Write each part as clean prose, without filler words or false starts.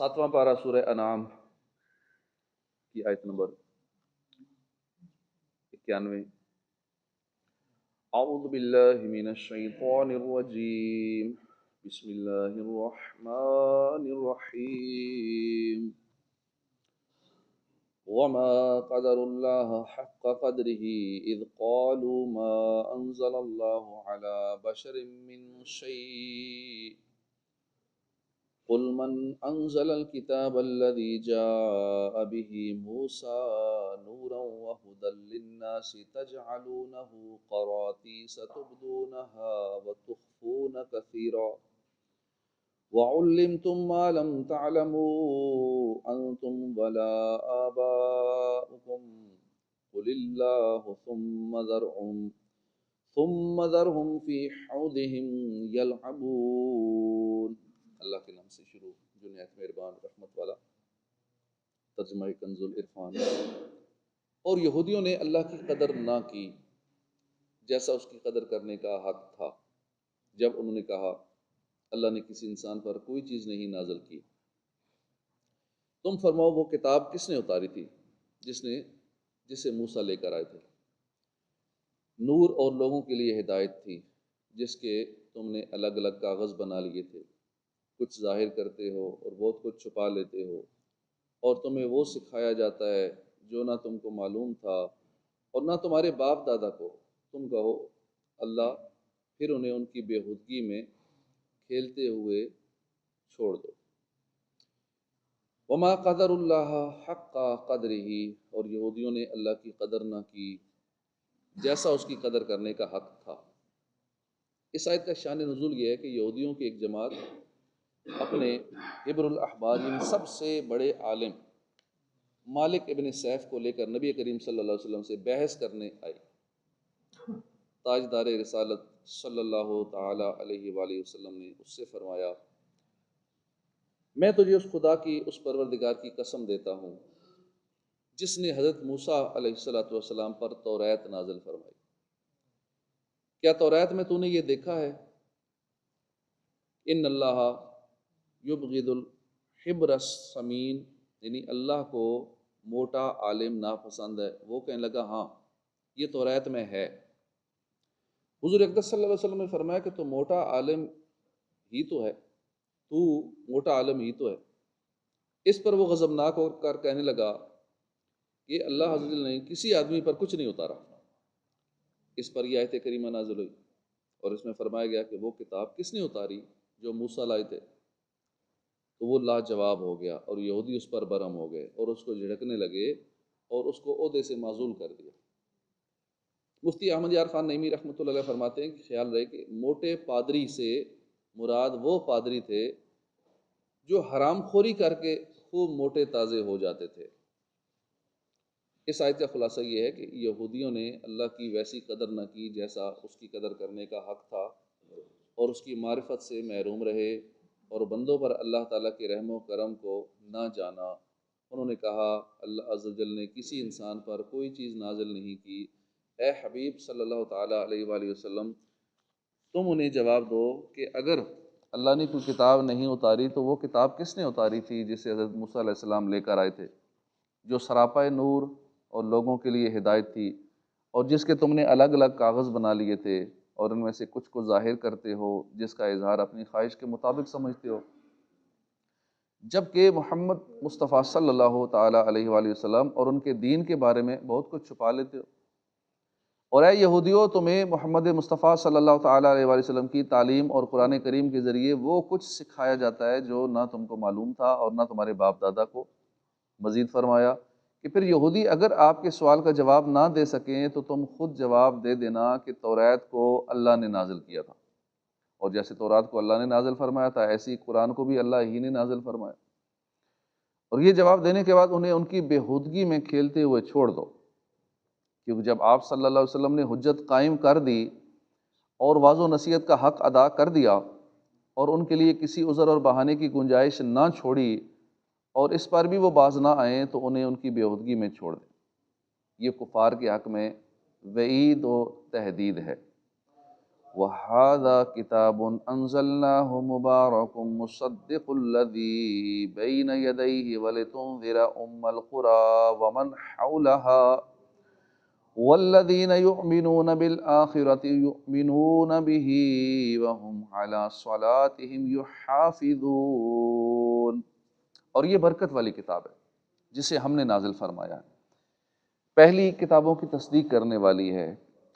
7واں پارہ سورہ انعام کی آیت نمبر 91۔ اعوذ باللہ من الشیطان الرجیم، بسم اللہ الرحمن الرحیم۔ وما قدر اللہ حق قدره اذ قالوا ما انزل اللہ على بشر من شیء قل من انزل الكتاب الذي جاء به موسى نورا وهدى للناس تجعلونه قراطيس تبدونها وتخفون كثيرا وعلمتم ما لم تعلموا أنتم ولا آباؤكم قل الله ثم ذرهم في حوضهم يلعبون۔ اللہ کے نام سے شروع جو نہایت مہربان رحمت والا۔ ترجمہ کنز العرفان۔ اور یہودیوں نے اللہ کی قدر نہ کی جیسا اس کی قدر کرنے کا حق تھا، جب انہوں نے کہا اللہ نے کسی انسان پر کوئی چیز نہیں نازل کی۔ تم فرماؤ وہ کتاب کس نے اتاری تھی جسے موسیٰ لے کر آئے تھے، نور اور لوگوں کے لیے ہدایت تھی، جس کے تم نے الگ الگ کاغذ بنا لیے تھے، کچھ ظاہر کرتے ہو اور بہت کچھ چھپا لیتے ہو، اور تمہیں وہ سکھایا جاتا ہے جو نہ تم کو معلوم تھا اور نہ تمہارے باپ دادا کو۔ تم کہو اللہ، پھر انہیں ان کی بےہودگی میں کھیلتے ہوئے چھوڑ دو۔ وما قدر اللہ حق قدرہ، اور یہودیوں نے اللہ کی قدر نہ کی جیسا اس کی قدر کرنے کا حق تھا۔ اس آیت کا شان نزول یہ ہے کہ یہودیوں کی ایک جماعت اپنے حبر الاحبار یعنی سب سے بڑے عالم مالک ابن سیف کو لے کر نبی کریم صلی اللہ علیہ وسلم سے بحث کرنے آئی۔ تاجدار رسالت صلی اللہ تعالی علیہ وآلہ وسلم نے اس سے فرمایا، میں تجھے اس خدا کی، اس پروردگار کی قسم دیتا ہوں جس نے حضرت موسیٰ علیہ السلام پر توریت نازل فرمائی۔ کیا توریت میں تو نے یہ دیکھا ہے ان اللہ یبغض الحبر السمین، یعنی اللہ کو موٹا عالم ناپسند ہے۔ وہ کہنے لگا ہاں یہ توریت میں ہے۔ حضور اقدس صلی اللہ علیہ وسلم نے فرمایا کہ تو موٹا عالم ہی تو ہے، تو موٹا عالم ہی تو ہے۔ اس پر وہ غضبناک ہو کر کہنے لگا کہ اللہ عز و جل نے کسی آدمی پر کچھ نہیں اتارا۔ اس پر یہ آیت کریمہ نازل ہوئی اور اس میں فرمایا گیا کہ وہ کتاب کس نے اتاری جو موسیٰ لائے تھے، تو وہ لاجواب ہو گیا اور یہودی اس پر برہم ہو گئے اور اس کو جھڑکنے لگے اور اس کو عہدے سے معزول کر دیا۔ مفتی احمد یار خان نعیمی رحمۃ اللہ علیہ فرماتے ہیں کہ خیال رہے کہ موٹے پادری سے مراد وہ پادری تھے جو حرام خوری کر کے خوب موٹے تازے ہو جاتے تھے۔ اس آیت کا خلاصہ یہ ہے کہ یہودیوں نے اللہ کی ویسی قدر نہ کی جیسا اس کی قدر کرنے کا حق تھا، اور اس کی معرفت سے محروم رہے اور بندوں پر اللہ تعالیٰ کے رحم و کرم کو نہ جانا۔ انہوں نے کہا اللہ عز و جل نے کسی انسان پر کوئی چیز نازل نہیں کی۔ اے حبیب صلی اللہ تعالیٰ علیہ وآلہ وسلم، تم انہیں جواب دو کہ اگر اللہ نے کوئی کتاب نہیں اتاری تو وہ کتاب کس نے اتاری تھی جسے حضرت موسیٰ علیہ السلام لے کر آئے تھے، جو سراپا نور اور لوگوں کے لیے ہدایت تھی، اور جس کے تم نے الگ الگ کاغذ بنا لیے تھے اور ان میں سے کچھ کو ظاہر کرتے ہو جس کا اظہار اپنی خواہش کے مطابق سمجھتے ہو، جبکہ محمد مصطفیٰ صلی اللہ تعالیٰ علیہ وآلہ وسلم اور ان کے دین کے بارے میں بہت کچھ چھپا لیتے ہو۔ اور اے یہودیوں، تمہیں محمد مصطفیٰ صلی اللہ تعالیٰ علیہ وآلہ وسلم کی تعلیم اور قرآن کریم کے ذریعے وہ کچھ سکھایا جاتا ہے جو نہ تم کو معلوم تھا اور نہ تمہارے باپ دادا کو۔ مزید فرمایا کہ پھر یہودی اگر آپ کے سوال کا جواب نہ دے سکیں تو تم خود جواب دے دینا کہ توریت کو اللہ نے نازل کیا تھا، اور جیسے تورات کو اللہ نے نازل فرمایا تھا ایسے ہی قرآن کو بھی اللہ ہی نے نازل فرمایا۔ اور یہ جواب دینے کے بعد انہیں ان کی بےہودگی میں کھیلتے ہوئے چھوڑ دو، کیونکہ جب آپ صلی اللہ علیہ وسلم نے حجت قائم کر دی اور واضح و نصیحت کا حق ادا کر دیا اور ان کے لیے کسی عذر اور بہانے کی گنجائش نہ چھوڑی اور اس پر بھی وہ باز نہ آئیں تو انہیں ان کی بےہودگی میں چھوڑ دیں۔ یہ کفار کے حق میں وعید و تہدید ہے۔ وَهَذَا كِتَابٌ أَنزَلْنَاهُ مُبَارَكٌ مُصَدِّقُ الَّذِي بَيْنَ يَدَيْهِ وَلِتُنذِرَ أُمَّ الْقُرَىٰ وَمَنْ حَوْلَهَا وَالَّذِينَ يُؤْمِنُونَ بِالْآخِرَةِ يُؤْمِنُونَ بِهِ وَهُمْ عَلَىٰ صَلَاتِهِمْ يُحَافِظُونَ۔ اور یہ برکت والی کتاب ہے جسے ہم نے نازل فرمایا ہے، پہلی کتابوں کی تصدیق کرنے والی ہے،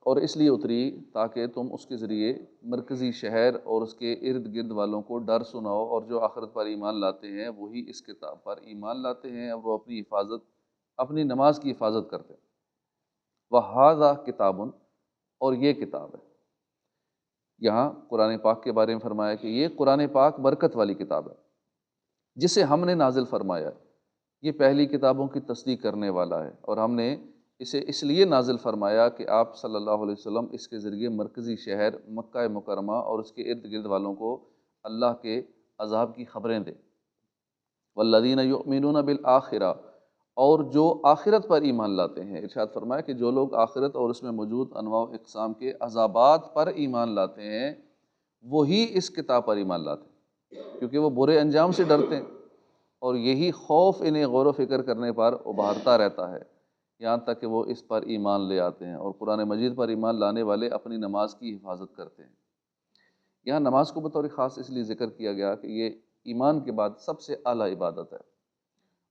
اور اس لیے اتری تاکہ تم اس کے ذریعے مرکزی شہر اور اس کے ارد گرد والوں کو ڈر سناؤ، اور جو آخرت پر ایمان لاتے ہیں وہی اس کتاب پر ایمان لاتے ہیں اور وہ اپنی نماز کی حفاظت کرتے ہیں۔ وَهَذَا کتابٌ، اور یہ کتاب ہے، یہاں قرآن پاک کے بارے میں فرمایا کہ یہ قرآن پاک برکت والی کتاب ہے جسے ہم نے نازل فرمایا ہے، یہ پہلی کتابوں کی تصدیق کرنے والا ہے، اور ہم نے اسے اس لیے نازل فرمایا کہ آپ صلی اللہ علیہ وسلم اس کے ذریعے مرکزی شہر مکہ مکرمہ اور اس کے ارد گرد والوں کو اللہ کے عذاب کی خبریں دیں۔ والذین یؤمنون بالآخرہ، اور جو آخرت پر ایمان لاتے ہیں، ارشاد فرمایا کہ جو لوگ آخرت اور اس میں موجود انواع و اقسام کے عذابات پر ایمان لاتے ہیں وہی اس کتاب پر ایمان لاتے ہیں، کیونکہ وہ برے انجام سے ڈرتے ہیں، اور یہی خوف انہیں غور و فکر کرنے پر ابھارتا رہتا ہے یہاں تک کہ وہ اس پر ایمان لے آتے ہیں، اور قرآن مجید پر ایمان لانے والے اپنی نماز کی حفاظت کرتے ہیں۔ یہاں نماز کو بطور خاص اس لیے ذکر کیا گیا کہ یہ ایمان کے بعد سب سے اعلیٰ عبادت ہے،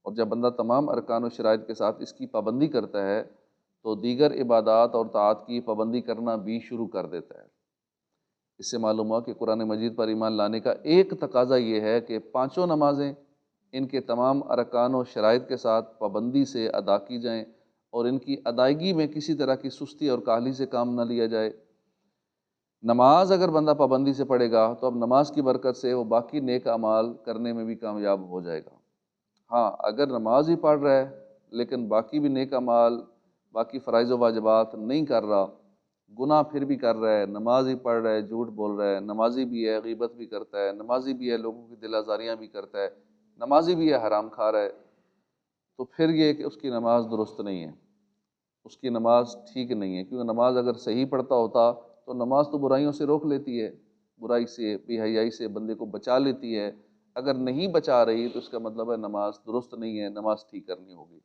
اور جب بندہ تمام ارکان و شرائط کے ساتھ اس کی پابندی کرتا ہے تو دیگر عبادات اور طاعات کی پابندی کرنا بھی شروع کر دیتا ہے۔ اس سے معلوم ہوا کہ قرآن مجید پر ایمان لانے کا ایک تقاضا یہ ہے کہ پانچوں نمازیں ان کے تمام ارکان و شرائط کے ساتھ پابندی سے ادا کی جائیں، اور ان کی ادائیگی میں کسی طرح کی سستی اور کاہلی سے کام نہ لیا جائے۔ نماز اگر بندہ پابندی سے پڑھے گا تو اب نماز کی برکت سے وہ باقی نیک اعمال کرنے میں بھی کامیاب ہو جائے گا۔ ہاں، اگر نماز ہی پڑھ رہا ہے لیکن باقی بھی نیک اعمال، باقی فرائض و واجبات نہیں کر رہا، گناہ پھر بھی کر رہا ہے، نماز ہی پڑھ رہا ہے، جھوٹ بول رہا ہے، نمازی بھی ہے غیبت بھی کرتا ہے، نمازی بھی ہے لوگوں کی دل آزاریاں بھی کرتا ہے، نمازی بھی ہے حرام کھا رہا ہے، تو پھر یہ کہ اس کی نماز درست نہیں ہے، اس کی نماز ٹھیک نہیں ہے، کیونکہ نماز اگر صحیح پڑھتا ہوتا تو نماز تو برائیوں سے روک لیتی ہے، برائی سے، بے حیائی سے بندے کو بچا لیتی ہے۔ اگر نہیں بچا رہی تو اس کا مطلب ہے نماز درست نہیں ہے، نماز ٹھیک کرنی ہوگی۔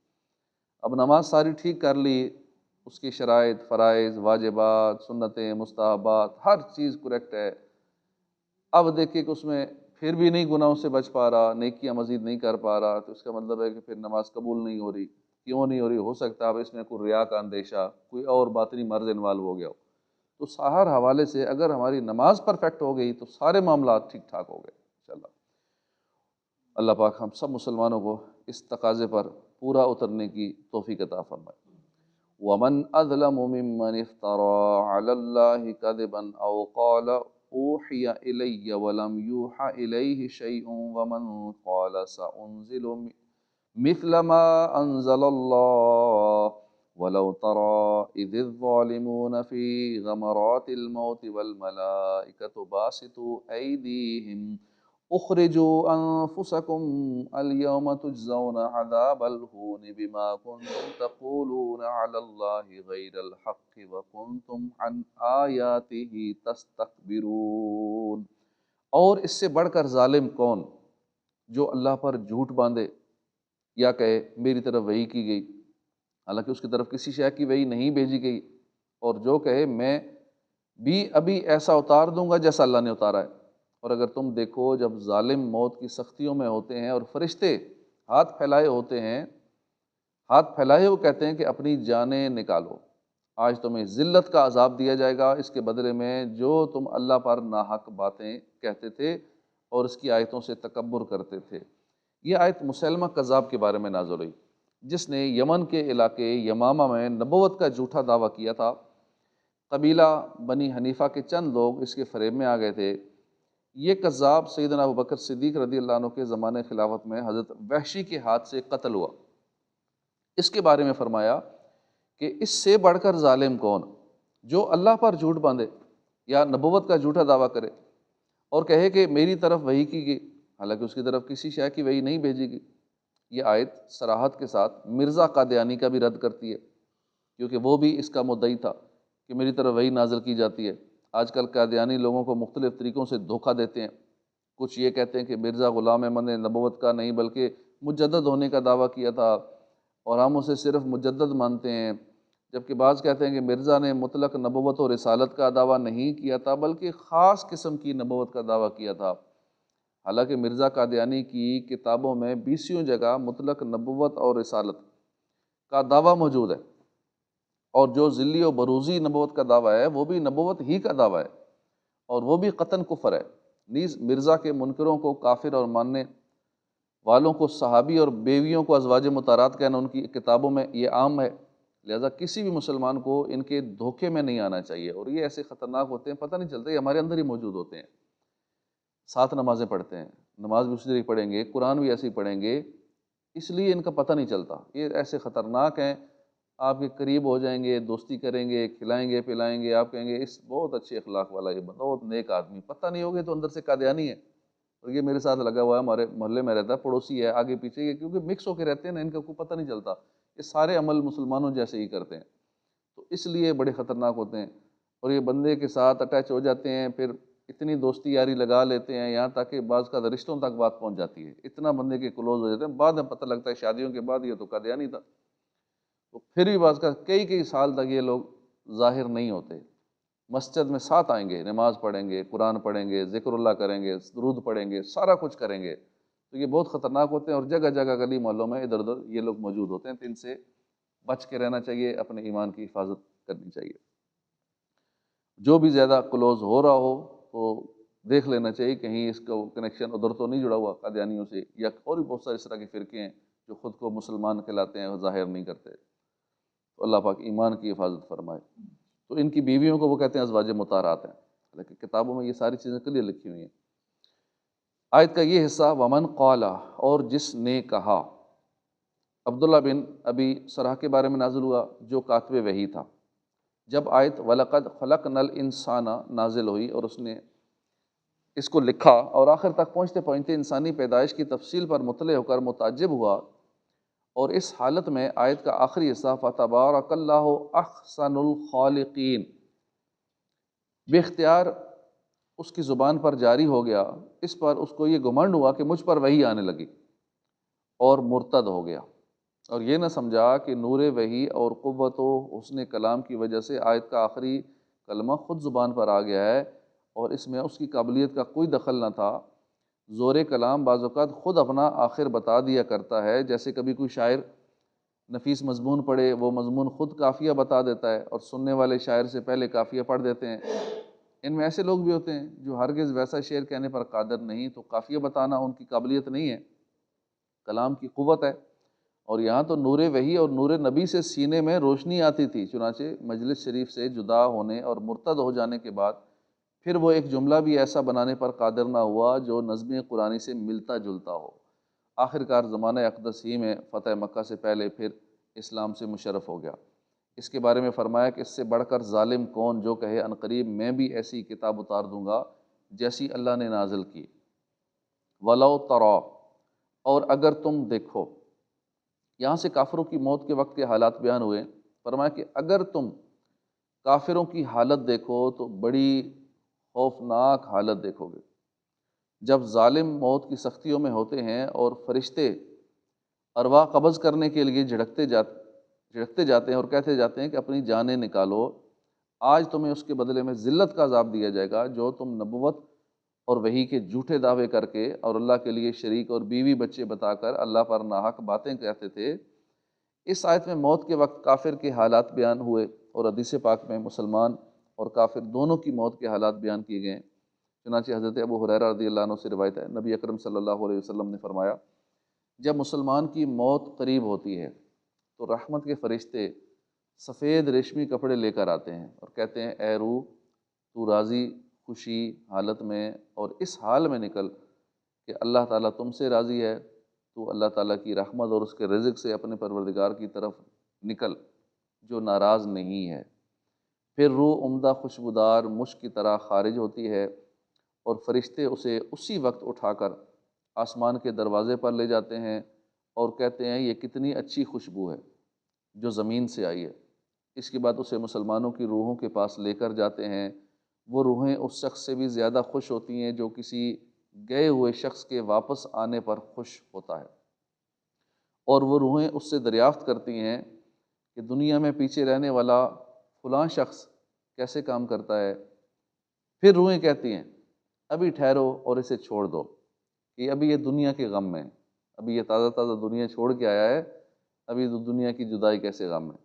اب نماز ساری ٹھیک کر لی، اس کی شرائط، فرائض، واجبات، سنتیں، مستحبات، ہر چیز کریکٹ ہے، اب دیکھیں کہ اس میں پھر بھی نہیں گناہوں سے بچ پا رہا، نیکیاں مزید نہیں کر پا رہا، تو اس کا مطلب ہے کہ پھر نماز قبول نہیں ہو رہی۔ کیوں نہیں ہو رہی؟ ہو سکتا ہے اب اس میں کوئی ریا کا اندیشہ، کوئی اور باطنی مرض انوالو ہو گیا ہو۔ تو ہر حوالے سے اگر ہماری نماز پرفیکٹ ہو گئی تو سارے معاملات ٹھیک ٹھاک ہو گئے انشاءاللہ۔ اللہ پاک ہم سب مسلمانوں کو اس تقاضے پر پورا اترنے کی توفیق عطا فرمائے۔ وَمَنْ أَظْلَمُ مِمَّنِ افْتَرَىٰ عَلَى اللَّهِ كَذِبًا أَوْ قَالَ أُوحِيَ إِلَيَّ وَلَمْ يُوحَ إِلَيْهِ شَيْءٌ وَمَنْ قَالَ سَأُنزِلُ مِثْلَ مَا أَنزَلَ اللَّهُ وَلَوْ تَرَىٰ إِذِ الظَّالِمُونَ فِي غَمَرَاتِ الْمَوْتِ وَالْمَلَائِكَةُ بَاسِطُو أَيْدِيهِمْ اخرجوا انفسکم اليوم تجزون عذاب الہون بما کنتم تقولون علی اللہ غیر الحق وکنتم عن آیاتہ تستکبرون۔ اور اس سے بڑھ کر ظالم کون، جو اللہ پر جھوٹ باندھے یا کہے میری طرف وحی کی گئی حالانکہ اس کی طرف کسی شے کی وحی نہیں بھیجی گئی، اور جو کہے میں بھی ابھی ایسا اتار دوں گا جیسا اللہ نے اتارا ہے۔ اور اگر تم دیکھو جب ظالم موت کی سختیوں میں ہوتے ہیں اور فرشتے ہاتھ پھیلائے ہوتے ہیں، ہاتھ پھیلائے وہ کہتے ہیں کہ اپنی جانیں نکالو، آج تمہیں ذلت کا عذاب دیا جائے گا اس کے بدلے میں جو تم اللہ پر ناحق باتیں کہتے تھے اور اس کی آیتوں سے تکبر کرتے تھے۔ یہ آیت مسیلمہ کذاب کے بارے میں نازل ہوئی، جس نے یمن کے علاقے یمامہ میں نبوت کا جھوٹا دعویٰ کیا تھا۔ قبیلہ بنی حنیفہ کے چند لوگ اس کے فریب میں آ گئے تھے۔ یہ کذاب سیدنا ابوبکر صدیق رضی اللہ عنہ کے زمانے خلافت میں حضرت وحشی کے ہاتھ سے قتل ہوا۔ اس کے بارے میں فرمایا کہ اس سے بڑھ کر ظالم کون، جو اللہ پر جھوٹ باندھے یا نبوت کا جھوٹا دعویٰ کرے اور کہے کہ میری طرف وحی کی گئی حالانکہ اس کی طرف کسی شے کی وحی نہیں بھیجی گئی۔ یہ آیت صراحت کے ساتھ مرزا قادیانی کا بھی رد کرتی ہے، کیونکہ وہ بھی اس کا مدعی تھا کہ میری طرف وحی نازل کی جاتی ہے، آج کل قادیانی لوگوں کو مختلف طریقوں سے دھوکہ دیتے ہیں۔ کچھ یہ کہتے ہیں کہ مرزا غلام احمد نے نبوت کا نہیں بلکہ مجدد ہونے کا دعویٰ کیا تھا اور ہم اسے صرف مجدد مانتے ہیں، جبکہ بعض کہتے ہیں کہ مرزا نے مطلق نبوت و رسالت کا دعویٰ نہیں کیا تھا بلکہ خاص قسم کی نبوت کا دعویٰ کیا تھا۔ حالانکہ مرزا قادیانی کی کتابوں میں 20 جگہ مطلق نبوت اور رسالت کا دعویٰ موجود ہے، اور جو ذلی و بروزی نبوت کا دعویٰ ہے وہ بھی نبوت ہی کا دعویٰ ہے، اور وہ بھی قطعاً کفر ہے۔ نیز مرزا کے منکروں کو کافر اور ماننے والوں کو صحابی اور بیویوں کو ازواج مطہرات کہنا ان کی کتابوں میں یہ عام ہے، لہذا کسی بھی مسلمان کو ان کے دھوکے میں نہیں آنا چاہیے، اور یہ ایسے خطرناک ہوتے ہیں پتہ نہیں چلتا، یہ ہمارے اندر ہی موجود ہوتے ہیں۔ 7 نمازیں پڑھتے ہیں، نماز بھی اسی طرح پڑھیں گے، قرآن بھی ایسے ہی پڑھیں گے، اس لیے ان کا پتہ نہیں چلتا، یہ ایسے خطرناک ہیں، آپ کے قریب ہو جائیں گے، دوستی کریں گے، کھلائیں گے پلائیں گے، آپ کہیں گے اس بہت اچھے اخلاق والا، یہ بہت نیک آدمی، پتہ نہیں ہوگے تو اندر سے قادیانی ہے، اور یہ میرے ساتھ لگا ہوا ہے، ہمارے محلے میں رہتا ہے، پڑوسی ہے، آگے پیچھے، یہ کیونکہ مکس ہو کے رہتے ہیں نا، ان کا کوئی پتہ نہیں چلتا، یہ سارے عمل مسلمانوں جیسے ہی کرتے ہیں، تو اس لیے بڑے خطرناک ہوتے ہیں، اور یہ بندے کے ساتھ اٹیچ ہو جاتے ہیں، پھر اتنی دوستی یاری لگا لیتے ہیں یہاں تک کہ بعض کا رشتوں تک بات پہنچ جاتی ہے، اتنا بندے کے کلوز ہو جاتے ہیں، بعد میں پتہ لگتا ہے شادیوں کے بعد یہ تو قادیانی تھا، تو پھر بھی بعض کا کئی سال تک یہ لوگ ظاہر نہیں ہوتے، مسجد میں ساتھ آئیں گے، نماز پڑھیں گے، قرآن پڑھیں گے، ذکر اللہ کریں گے، درود پڑھیں گے، سارا کچھ کریں گے، تو یہ بہت خطرناک ہوتے ہیں، اور جگہ جگہ گلی محلوں میں ادھر ادھر یہ لوگ موجود ہوتے ہیں، تو ان سے بچ کے رہنا چاہیے، اپنے ایمان کی حفاظت کرنی چاہیے۔ جو بھی زیادہ کلوز ہو رہا ہو تو دیکھ لینا چاہیے کہیں اس کا کنیکشن ادھر تو نہیں جڑا ہوا قادیانیوں سے، یا اور بھی بہت سارے اس طرح کے فرقے ہیں جو خود کو مسلمان کہلاتے ہیں اور ظاہر نہیں کرتے، تو اللہ پاک ایمان کی حفاظت فرمائے۔ تو ان کی بیویوں کو وہ کہتے ہیں ازواج مطہرات ہیں، لیکن کتابوں میں یہ ساری چیزیں کلیئر لکھی ہوئی ہیں۔ آیت کا یہ حصہ ومن قال، اور جس نے کہا، عبداللہ بن ابی سرح کے بارے میں نازل ہوا جو کاتب وحی تھا۔ جب آیت وَلَقَدْ خَلَقْنَا الْإِنسَانَ نازل ہوئی اور اس نے اس کو لکھا، اور آخر تک پہنچتے پہنچتے انسانی پیدائش کی تفصیل پر مطلع ہو کر متعجب ہوا، اور اس حالت میں آیت کا آخری حصہ فَتَبَارَكَ اللَّهُ أَحْسَنُ الْخَالِقِينَ بے اختیار اس کی زبان پر جاری ہو گیا، اس پر اس کو یہ گمنڈ ہوا کہ مجھ پر وحی آنے لگی، اور مرتد ہو گیا، اور یہ نہ سمجھا کہ نور وحی اور قوت و حسن کلام کی وجہ سے آیت کا آخری کلمہ خود زبان پر آ گیا ہے، اور اس میں اس کی قابلیت کا کوئی دخل نہ تھا۔ زور کلام بعض اوقات خود اپنا آخر بتا دیا کرتا ہے، جیسے کبھی کوئی شاعر نفیس مضمون پڑھے، وہ مضمون خود قافیہ بتا دیتا ہے، اور سننے والے شاعر سے پہلے قافیہ پڑھ دیتے ہیں۔ ان میں ایسے لوگ بھی ہوتے ہیں جو ہرگز ویسا شعر کہنے پر قادر نہیں، تو قافیہ بتانا ان کی قابلیت نہیں ہے، کلام کی قوت ہے۔ اور یہاں تو نور وحی اور نور نبی سے سینے میں روشنی آتی تھی، چنانچہ مجلس شریف سے جدا ہونے اور مرتد ہو جانے کے بعد پھر وہ ایک جملہ بھی ایسا بنانے پر قادر نہ ہوا جو نظم قرآنی سے ملتا جلتا ہو۔ آخر کار زمانہ اقدس ہی میں فتح مکہ سے پہلے پھر اسلام سے مشرف ہو گیا۔ اس کے بارے میں فرمایا کہ اس سے بڑھ کر ظالم کون جو کہے عنقریب میں بھی ایسی کتاب اتار دوں گا جیسی اللہ نے نازل کی۔ وَلَوْ تَرَىٰ، اور اگر تم دیکھو، یہاں سے کافروں کی موت کے وقت کے حالات بیان ہوئے، فرمایا کہ اگر تم کافروں کی حالت دیکھو تو بڑی خوفناک حالت دیکھو گے، جب ظالم موت کی سختیوں میں ہوتے ہیں اور فرشتے ارواح قبض کرنے کے لیے جھڑکتے جاتے ہیں اور کہتے جاتے ہیں کہ اپنی جانیں نکالو، آج تمہیں اس کے بدلے میں ذلت کا عذاب دیا جائے گا جو تم نبوت اور وحی کے جھوٹے دعوے کر کے اور اللہ کے لیے شریک اور بیوی بچے بتا کر اللہ پر ناحق باتیں کہتے تھے۔ اس آیت میں موت کے وقت کافر کے حالات بیان ہوئے، اور حدیث پاک میں مسلمان اور کافر دونوں کی موت کے حالات بیان کیے گئے ہیں۔ چنانچہ حضرت ابو ہریرہ رضی اللہ عنہ سے روایت ہے، نبی اکرم صلی اللہ علیہ وسلم نے فرمایا، جب مسلمان کی موت قریب ہوتی ہے تو رحمت کے فرشتے سفید ریشمی کپڑے لے کر آتے ہیں اور کہتے ہیں اے روح، تو راضی خوشی حالت میں اور اس حال میں نکل کہ اللہ تعالیٰ تم سے راضی ہے، تو اللہ تعالیٰ کی رحمت اور اس کے رزق سے اپنے پروردگار کی طرف نکل جو ناراض نہیں ہے۔ پھر روح عمدہ خوشبودار مشک کی طرح خارج ہوتی ہے، اور فرشتے اسے اسی وقت اٹھا کر آسمان کے دروازے پر لے جاتے ہیں اور کہتے ہیں یہ کتنی اچھی خوشبو ہے جو زمین سے آئی ہے۔ اس کے بعد اسے مسلمانوں کی روحوں کے پاس لے کر جاتے ہیں وہ روحیں اس شخص سے بھی زیادہ خوش ہوتی ہیں جو کسی گئے ہوئے شخص کے واپس آنے پر خوش ہوتا ہے، اور وہ روحیں اس سے دریافت کرتی ہیں کہ دنیا میں پیچھے رہنے والا فلاں شخص کیسے کام کرتا ہے۔ پھر روحیں کہتی ہیں ابھی ٹھہرو اور اسے چھوڑ دو، کہ ابھی یہ دنیا کے غم میں ہے، ابھی یہ تازہ تازہ دنیا چھوڑ کے آیا ہے، ابھی تو دنیا کی جدائی کیسے غم ہے۔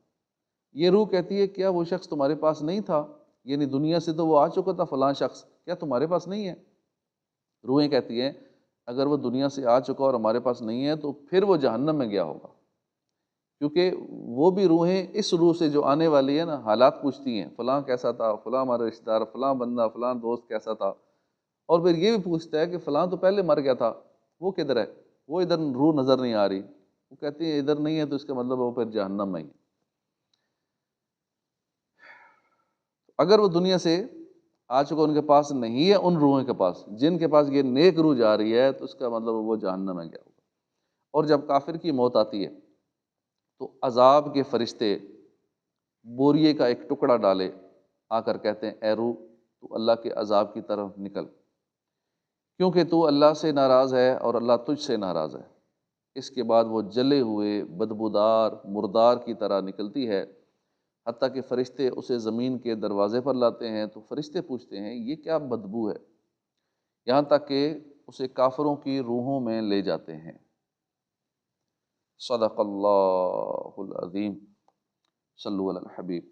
یہ روح کہتی ہے کیا وہ شخص تمہارے پاس نہیں تھا؟ یعنی دنیا سے تو وہ آ چکا تھا فلاں شخص، کیا تمہارے پاس نہیں ہے؟ روحیں کہتی ہیں اگر وہ دنیا سے آ چکا اور ہمارے پاس نہیں ہے تو پھر وہ جہنم میں گیا ہوگا، کیونکہ وہ بھی روحیں اس روح سے جو آنے والی ہے نا، حالات پوچھتی ہیں فلاں کیسا تھا، فلاں ہمارا رشتہ دار، فلاں بندہ، فلاں دوست کیسا تھا، اور پھر یہ بھی پوچھتا ہے کہ فلاں تو پہلے مر گیا تھا، وہ کدھر ہے؟ وہ ادھر روح نظر نہیں آ رہی، وہ کہتی ہے ادھر نہیں ہے، تو اس کا مطلب وہ پھر جہنم میں ہی ہے۔ اگر وہ دنیا سے آ چکا ان کے پاس نہیں ہے، ان روحوں کے پاس جن کے پاس یہ نیک روح جا رہی ہے، تو اس کا مطلب وہ جہنم میں گیا ہوگا۔ اور جب کافر کی موت آتی ہے تو عذاب کے فرشتے بوریے کا ایک ٹکڑا ڈالے آ کر کہتے ہیں اے روح تو اللہ کے عذاب کی طرف نکل، کیونکہ تو اللہ سے ناراض ہے اور اللہ تجھ سے ناراض ہے۔ اس کے بعد وہ جلے ہوئے بدبودار مردار کی طرح نکلتی ہے، حتیٰ کہ فرشتے اسے زمین کے دروازے پر لاتے ہیں تو فرشتے پوچھتے ہیں یہ کیا بدبو ہے، یہاں تک کہ اسے کافروں کی روحوں میں لے جاتے ہیں۔ صدق اللہ العظیم۔ صلو علی الحبیب۔